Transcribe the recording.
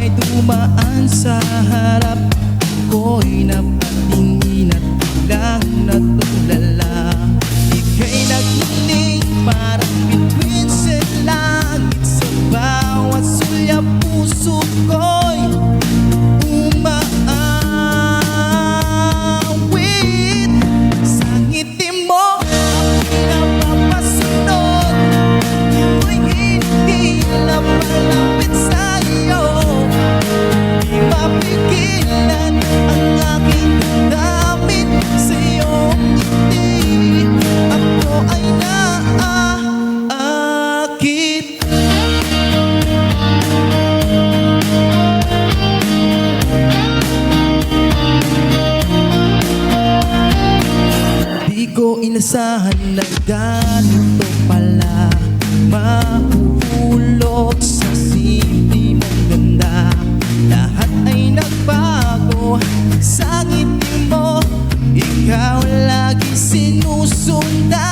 may dumaan sa harap ko'y napatingin at biglang natulala. Ika'y nagmuling parang bituin sa langit. Sa bawat sulyap puso ko'y umaawit. Sa ngiti mo ako'y napapasunod, ako'y hindi na malapit sa'yo. Di mapigilan ang aking damdamin sa iyong ngiti. Ako ay naaakit. Di ko inasahan na ganito pala mahuhulog sa simple mong ganda. Lahat ay nagbago sa ngiti mo, ikaw lagi sinusundan.